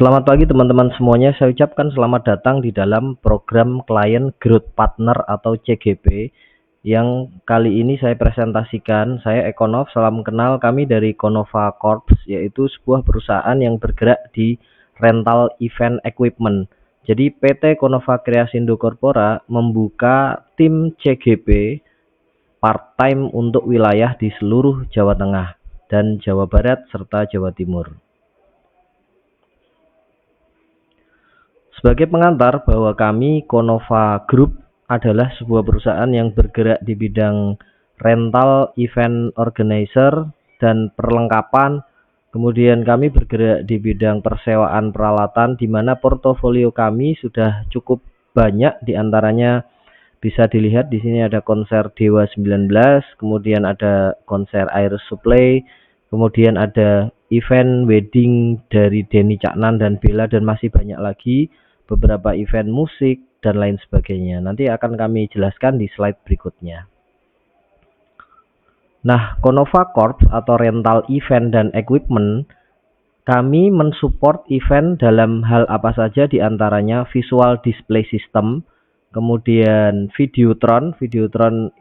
Selamat pagi teman-teman semuanya, saya ucapkan selamat datang di dalam program Client Growth Partner atau CGP yang kali ini saya presentasikan. Saya Ekonov, salam kenal, kami dari Konova Corps, yaitu sebuah perusahaan yang bergerak di rental event equipment. Jadi PT Konova Kreasindo Corpora membuka tim CGP part-time untuk wilayah di seluruh Jawa Tengah dan Jawa Barat serta Jawa Timur. Sebagai pengantar bahwa kami Konova Group adalah sebuah perusahaan yang bergerak di bidang rental event organizer dan perlengkapan. Kemudian kami bergerak di bidang persewaan peralatan, di mana portofolio kami sudah cukup banyak, diantaranya bisa dilihat di sini ada konser Dewa 19, kemudian ada konser Air Supply, kemudian ada event wedding dari Denny Caknan dan Bella, dan masih banyak lagi, beberapa event musik dan lain sebagainya. Nanti akan kami jelaskan di slide berikutnya. Nah, Konova Corps atau rental event dan equipment, kami mensupport event dalam hal apa saja, diantaranya visual display system, kemudian Videotron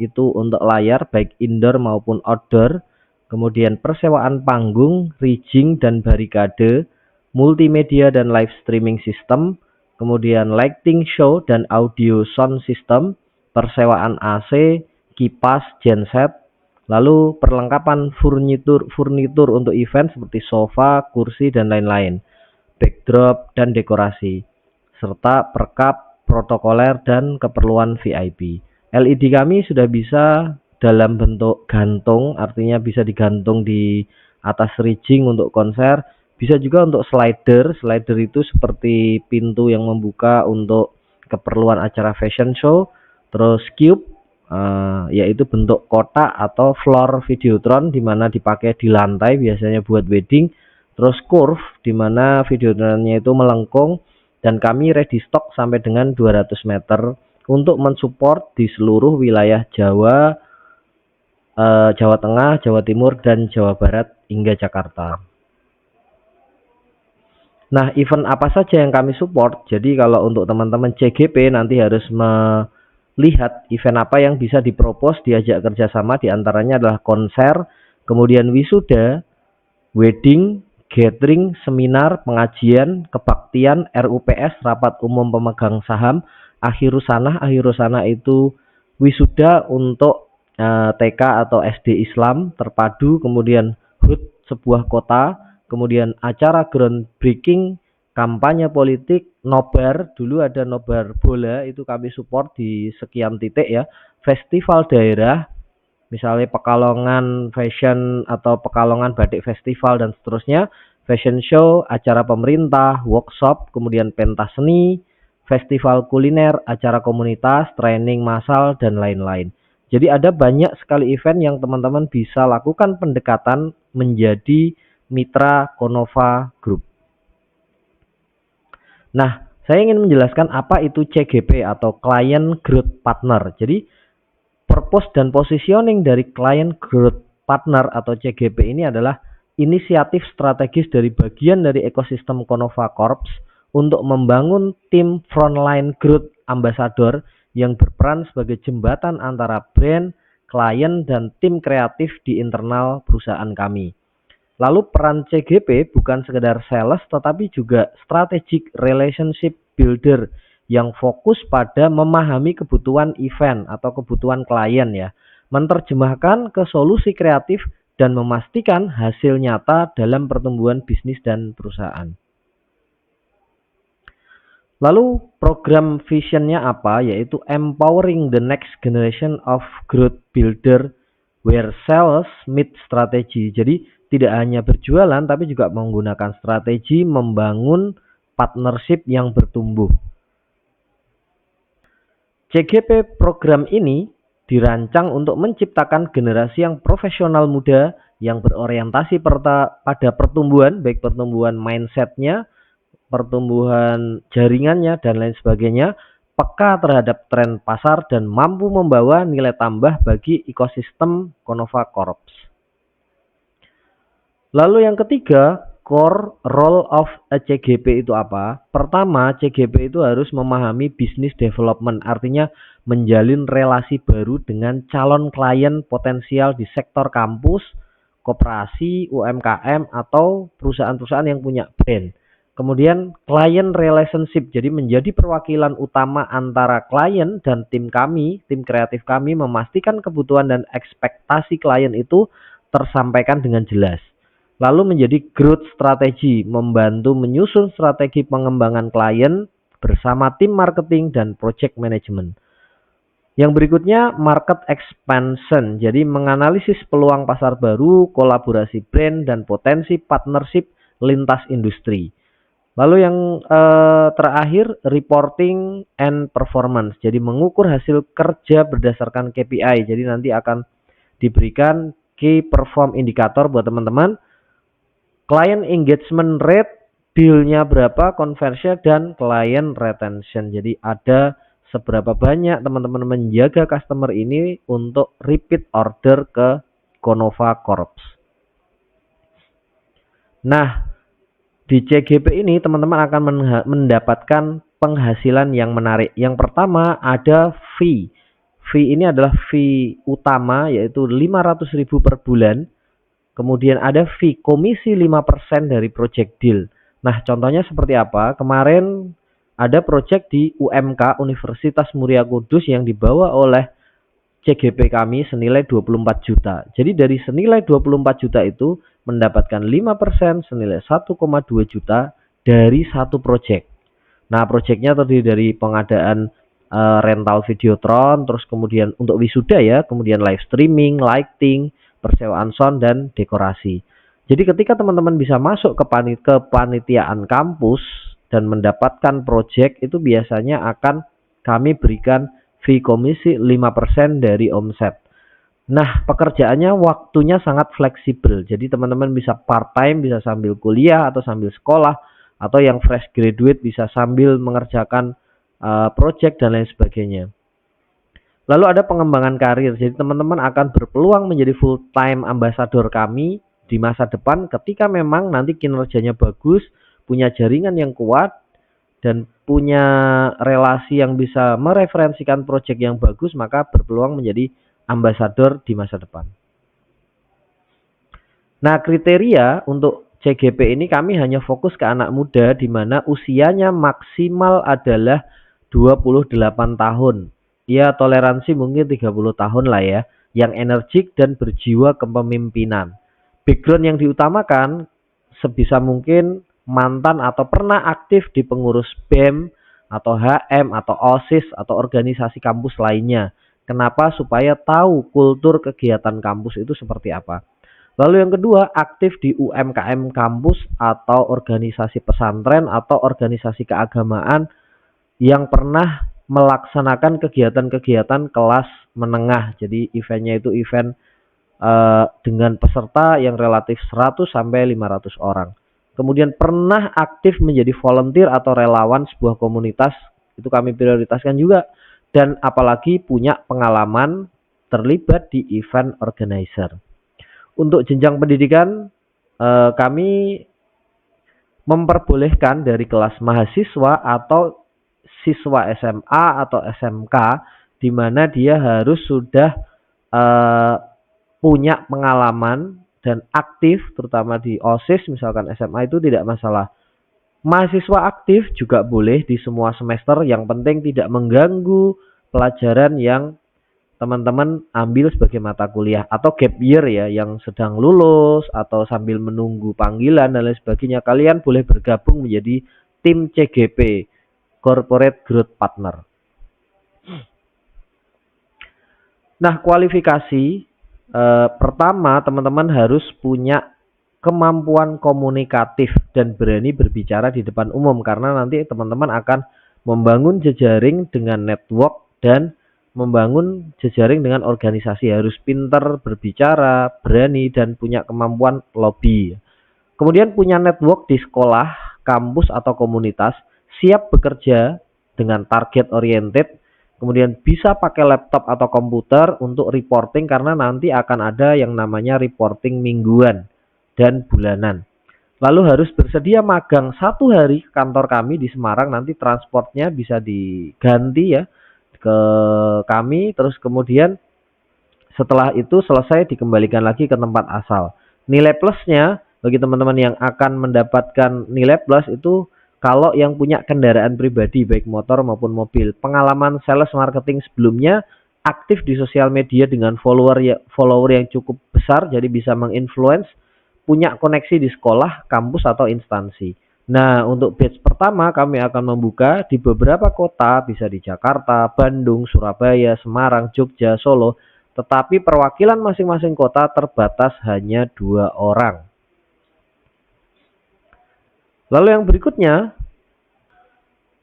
itu untuk layar baik indoor maupun outdoor, kemudian persewaan panggung, rigging dan barikade, multimedia dan live streaming system, kemudian lighting show dan audio sound system, persewaan AC, kipas, genset, lalu perlengkapan furnitur untuk event seperti sofa, kursi dan lain-lain, backdrop dan dekorasi, serta perkap, protokoler dan keperluan VIP. LED kami sudah bisa dalam bentuk gantung, artinya bisa digantung di atas rigging untuk konser, bisa juga untuk slider itu seperti pintu yang membuka untuk keperluan acara fashion show, terus cube yaitu bentuk kotak atau floor Videotron di mana dipakai di lantai biasanya buat wedding, terus curve di mana Videotronnya itu melengkung, dan kami ready stock sampai dengan 200 meter untuk mensupport di seluruh wilayah Jawa, Jawa Tengah, Jawa Timur, dan Jawa Barat hingga Jakarta. Nah, event apa saja yang kami support? Jadi kalau untuk teman-teman CGP nanti harus melihat event apa yang bisa dipropos diajak kerjasama, diantaranya adalah konser, kemudian wisuda, wedding, gathering, seminar, pengajian, kebaktian, RUPS, rapat umum pemegang saham, akhirusana itu wisuda untuk TK atau SD Islam terpadu, kemudian HUT sebuah kota, kemudian acara groundbreaking, kampanye politik, nobar, dulu ada nobar bola, itu kami support di sekian titik ya, festival daerah, misalnya Pekalongan Fashion atau Pekalongan Batik Festival dan seterusnya, fashion show, acara pemerintah, workshop, kemudian pentas seni, festival kuliner, acara komunitas, training massal, dan lain-lain. Jadi ada banyak sekali event yang teman-teman bisa lakukan pendekatan menjadi mitra Konova Group. Nah, saya ingin menjelaskan apa itu CGP atau Client Growth Partner. Jadi purpose dan positioning dari Client Growth Partner atau CGP ini adalah inisiatif strategis dari bagian dari ekosistem Konova Corps untuk membangun tim frontline growth ambassador yang berperan sebagai jembatan antara brand, klien, dan tim kreatif di internal perusahaan kami. Lalu peran CGP bukan sekedar sales tetapi juga strategic relationship builder yang fokus pada memahami kebutuhan event atau kebutuhan klien ya, menerjemahkan ke solusi kreatif dan memastikan hasil nyata dalam pertumbuhan bisnis dan perusahaan. Lalu program visionnya apa? Yaitu empowering the next generation of growth builder where sales meet strategy. Jadi tidak hanya berjualan tapi juga menggunakan strategi membangun partnership yang bertumbuh. CGP program ini dirancang untuk menciptakan generasi yang profesional muda yang berorientasi pada pertumbuhan, baik pertumbuhan mindsetnya, pertumbuhan jaringannya, dan lain sebagainya, peka terhadap tren pasar dan mampu membawa nilai tambah bagi ekosistem Konova Corps. Lalu yang ketiga, core role of a CGP itu apa? Pertama, CGP itu harus memahami business development, artinya menjalin relasi baru dengan calon klien potensial di sektor kampus, koperasi, UMKM, atau perusahaan-perusahaan yang punya brand. Kemudian client relationship, jadi menjadi perwakilan utama antara klien dan tim kami, tim kreatif kami, memastikan kebutuhan dan ekspektasi klien itu tersampaikan dengan jelas. Lalu menjadi growth strategy, membantu menyusun strategi pengembangan klien bersama tim marketing dan project management. Yang berikutnya market expansion, jadi menganalisis peluang pasar baru, kolaborasi brand, dan potensi partnership lintas industri. Lalu yang terakhir reporting and performance, jadi mengukur hasil kerja berdasarkan KPI. Jadi nanti akan diberikan key perform indicator buat teman-teman. Client engagement rate, dealnya berapa, conversion, dan client retention. Jadi ada seberapa banyak teman-teman menjaga customer ini untuk repeat order ke Konova Corps. Nah, di CGP ini teman-teman akan mendapatkan penghasilan yang menarik. Yang pertama ada fee. Fee ini adalah fee utama yaitu 500.000 per bulan. Kemudian ada fee komisi 5% dari project deal. Nah, contohnya seperti apa? Kemarin ada project di UMK Universitas Muria Kudus yang dibawa oleh CGP kami senilai 24 juta. Jadi dari senilai 24 juta itu mendapatkan 5% senilai 1,2 juta dari satu project. Nah, projectnya terdiri dari pengadaan rental videotron, terus kemudian untuk wisuda ya, kemudian live streaming, lighting, persewaan sound, dan dekorasi. Jadi ketika teman-teman bisa masuk ke kepanitiaan kampus dan mendapatkan project, itu biasanya akan kami berikan fee komisi 5% dari omset. Nah, pekerjaannya waktunya sangat fleksibel. Jadi teman-teman bisa part time, bisa sambil kuliah atau sambil sekolah, atau yang fresh graduate bisa sambil mengerjakan project dan lain sebagainya. Lalu ada pengembangan karir. Jadi teman-teman akan berpeluang menjadi full time ambassador kami di masa depan ketika memang nanti kinerjanya bagus, punya jaringan yang kuat, dan punya relasi yang bisa mereferensikan project yang bagus, maka berpeluang menjadi ambasador di masa depan. Nah, kriteria untuk CGP ini kami hanya fokus ke anak muda di mana usianya maksimal adalah 28 tahun. Ya, toleransi mungkin 30 tahun lah ya, yang energik dan berjiwa kepemimpinan. Background yang diutamakan sebisa mungkin mantan atau pernah aktif di pengurus BEM atau HM atau OSIS atau organisasi kampus lainnya. Kenapa? Supaya tahu kultur kegiatan kampus itu seperti apa. Lalu yang kedua, aktif di UMKM kampus atau organisasi pesantren atau organisasi keagamaan yang pernah melaksanakan kegiatan-kegiatan kelas menengah. Jadi eventnya itu event dengan peserta yang relatif 100 sampai 500 orang. Kemudian pernah aktif menjadi volunteer atau relawan sebuah komunitas, itu kami prioritaskan juga. Dan apalagi punya pengalaman terlibat di event organizer. Untuk jenjang pendidikan, kami memperbolehkan dari kelas mahasiswa atau siswa SMA atau SMK, di mana dia harus sudah punya pengalaman dan aktif, terutama di OSIS, misalkan SMA itu tidak masalah. Mahasiswa aktif juga boleh di semua semester, yang penting tidak mengganggu pelajaran yang teman-teman ambil sebagai mata kuliah, atau gap year ya, yang sedang lulus atau sambil menunggu panggilan dan lain sebagainya. Kalian boleh bergabung menjadi tim CGP, Corporate Growth Partner. Nah, kualifikasi pertama, teman-teman harus punya kemampuan komunikatif dan berani berbicara di depan umum, karena nanti teman-teman akan membangun jejaring dengan network dan membangun jejaring dengan organisasi. Harus pintar berbicara, berani, dan punya kemampuan lobby. Kemudian punya network di sekolah, kampus, atau komunitas, siap bekerja dengan target oriented, kemudian bisa pakai laptop atau komputer untuk reporting, karena nanti akan ada yang namanya reporting mingguan dan bulanan. lalu harus bersedia magang 1 hari ke kantor kami di Semarang. Nanti transportnya bisa diganti ya ke kami, terus kemudian setelah itu selesai dikembalikan lagi ke tempat asal. Nilai plusnya bagi teman-teman yang akan mendapatkan nilai plus itu kalau yang punya kendaraan pribadi baik motor maupun mobil. Pengalaman sales marketing sebelumnya, aktif di sosial media dengan follower yang cukup besar, jadi bisa menginfluence, punya koneksi di sekolah, kampus atau instansi. Nah, untuk batch pertama kami akan membuka di beberapa kota, bisa di Jakarta, Bandung, Surabaya, Semarang, Jogja, Solo, tetapi perwakilan masing-masing kota terbatas hanya 2 orang. Lalu yang berikutnya,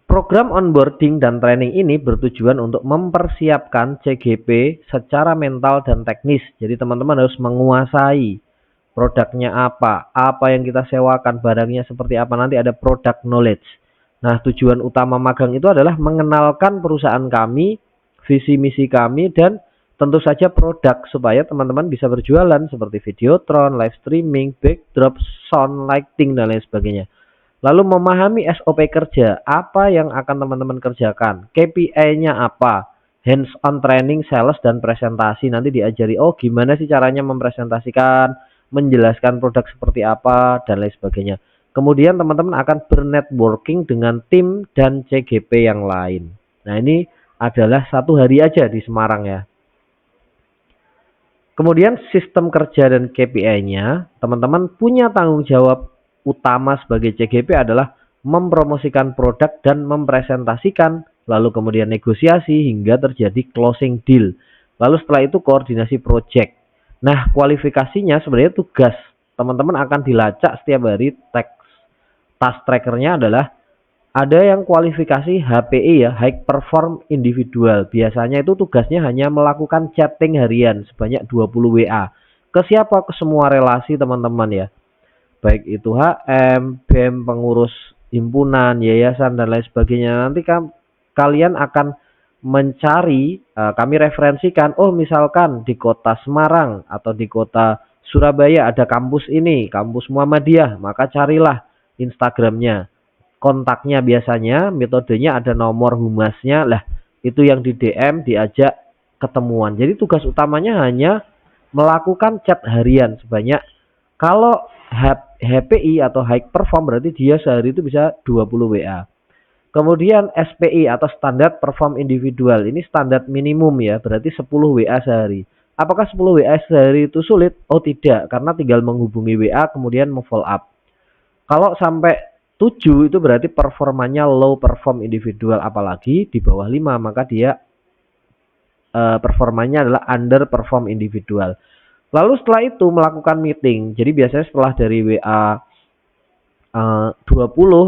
program onboarding dan training ini bertujuan untuk mempersiapkan CGP secara mental dan teknis. Jadi teman-teman harus menguasai produknya apa yang kita sewakan, barangnya seperti apa, nanti ada product knowledge. Nah, tujuan utama magang itu adalah mengenalkan perusahaan kami, visi misi kami, dan tentu saja produk supaya teman-teman bisa berjualan seperti Videotron, live streaming, backdrop, sound, lighting, dan lain sebagainya. Lalu memahami SOP kerja, apa yang akan teman-teman kerjakan, KPI-nya apa, hands-on training, sales, dan presentasi. Nanti diajari, oh gimana sih caranya mempresentasikan, menjelaskan produk seperti apa, dan lain sebagainya. Kemudian teman-teman akan bernetworking dengan tim dan CGP yang lain. Nah, ini adalah 1 hari aja di Semarang ya. Kemudian sistem kerja dan KPI-nya, teman-teman punya tanggung jawab utama sebagai CGP adalah mempromosikan produk dan mempresentasikan, lalu kemudian negosiasi hingga terjadi closing deal. Lalu setelah itu koordinasi project. Nah, kualifikasinya sebenarnya tugas teman-teman akan dilacak setiap hari. Task trackernya adalah ada yang kualifikasi HPI ya, High Perform Individual. Biasanya itu tugasnya hanya melakukan chatting harian sebanyak 20 WA. Ke siapa? Ke semua relasi teman-teman ya. Baik itu HM, BEM, pengurus himpunan, yayasan, dan lain sebagainya. Nanti kalian akan mencari, kami referensikan, oh misalkan di kota Semarang atau di kota Surabaya ada kampus ini, kampus Muhammadiyah, maka carilah Instagramnya, kontaknya, biasanya metodenya ada nomor humasnya lah, itu yang di DM diajak ketemuan. Jadi tugas utamanya hanya melakukan chat harian sebanyak, kalau HPI atau high perform berarti dia sehari itu bisa 20 WA. Kemudian SPI atau standar perform individual, ini standar minimum ya, berarti 10 WA sehari. Apakah 10 WA sehari itu sulit? Oh tidak, karena tinggal menghubungi WA kemudian follow up. Kalau sampai 7 itu berarti performanya low perform individual, apalagi di bawah 5 maka dia performanya adalah under perform individual. Lalu setelah itu melakukan meeting. Jadi biasanya setelah dari WA 20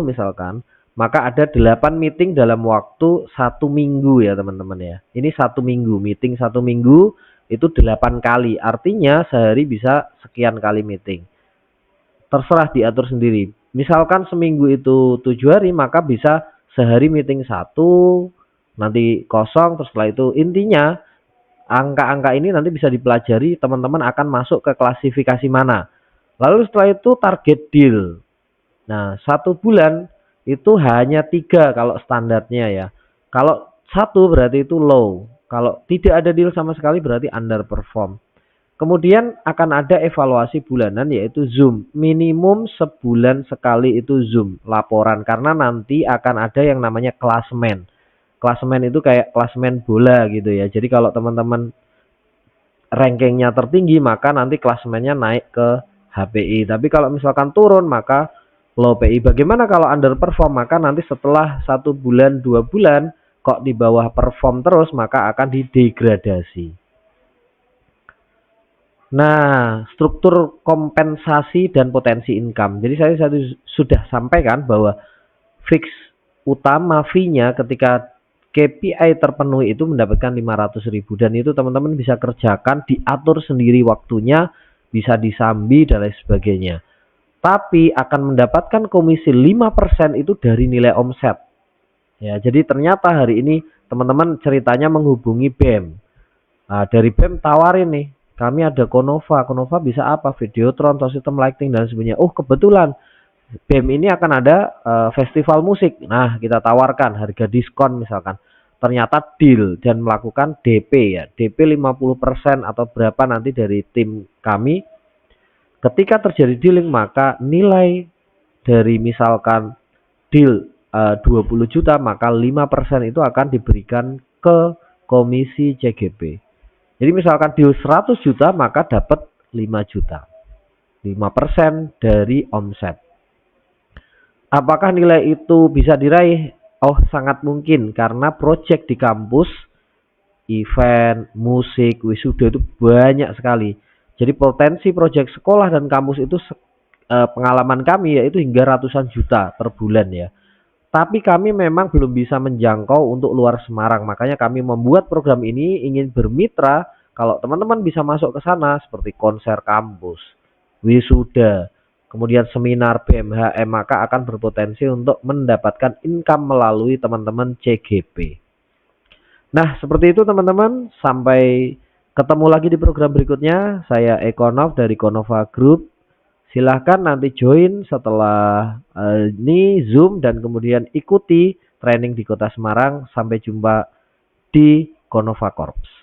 misalkan, maka ada 8 meeting dalam waktu 1 minggu ya teman-teman ya. Ini 1 minggu, meeting 1 minggu itu 8 kali. Artinya sehari bisa sekian kali meeting. Terserah diatur sendiri. Misalkan seminggu itu 7 hari, maka bisa sehari meeting 1, nanti kosong, terus setelah itu intinya angka-angka ini nanti bisa dipelajari, teman-teman akan masuk ke klasifikasi mana. Lalu setelah itu target deal. Nah, 1 bulan itu hanya 3 kalau standarnya ya. Kalau 1 berarti itu low. Kalau tidak ada deal sama sekali berarti underperform. Kemudian akan ada evaluasi bulanan yaitu Zoom. Minimum sebulan sekali itu Zoom laporan, karena nanti akan ada yang namanya klasemen. Klasemen itu kayak klasemen bola gitu ya. Jadi kalau teman-teman rankingnya tertinggi maka nanti klasemennya naik ke HPI. Tapi kalau misalkan turun maka low PI. Bagaimana kalau underperform? Maka nanti setelah 1 bulan 2 bulan kok di bawah perform terus maka akan didegradasi. Nah, struktur kompensasi dan potensi income. Jadi saya sudah sampaikan bahwa fix utama fee-nya ketika KPI terpenuhi itu mendapatkan 500.000, dan itu teman-teman bisa kerjakan, diatur sendiri waktunya, bisa disambi dan lain sebagainya. Tapi akan mendapatkan komisi 5% itu dari nilai omset. Ya, jadi ternyata hari ini teman-teman ceritanya menghubungi BEM. Nah, dari BEM tawarin nih, kami ada Konova bisa apa? Videotron, sistem lighting dan sebagainya. Oh, kebetulan BEM ini akan ada festival musik. Nah, kita tawarkan harga diskon misalkan. Ternyata deal dan melakukan DP ya. DP 50% atau berapa nanti dari tim kami. Ketika terjadi dealing maka nilai dari misalkan deal 20 juta maka 5% itu akan diberikan ke komisi CGP. Jadi misalkan deal 100 juta maka dapat 5 juta. 5% dari omset. Apakah nilai itu bisa diraih? Oh, sangat mungkin karena proyek di kampus, event, musik, wisuda itu banyak sekali. Jadi potensi proyek sekolah dan kampus itu pengalaman kami yaitu hingga ratusan juta per bulan ya. Tapi kami memang belum bisa menjangkau untuk luar Semarang. Makanya kami membuat program ini ingin bermitra kalau teman-teman bisa masuk ke sana seperti konser kampus, wisuda, kemudian seminar BMHM maka akan berpotensi untuk mendapatkan income melalui teman-teman CGP. Nah, seperti itu teman-teman. Sampai ketemu lagi di program berikutnya. Saya Ekonov dari Konova Group. Silahkan nanti join setelah ini Zoom dan kemudian ikuti training di Kota Semarang. Sampai jumpa di Konova Corps.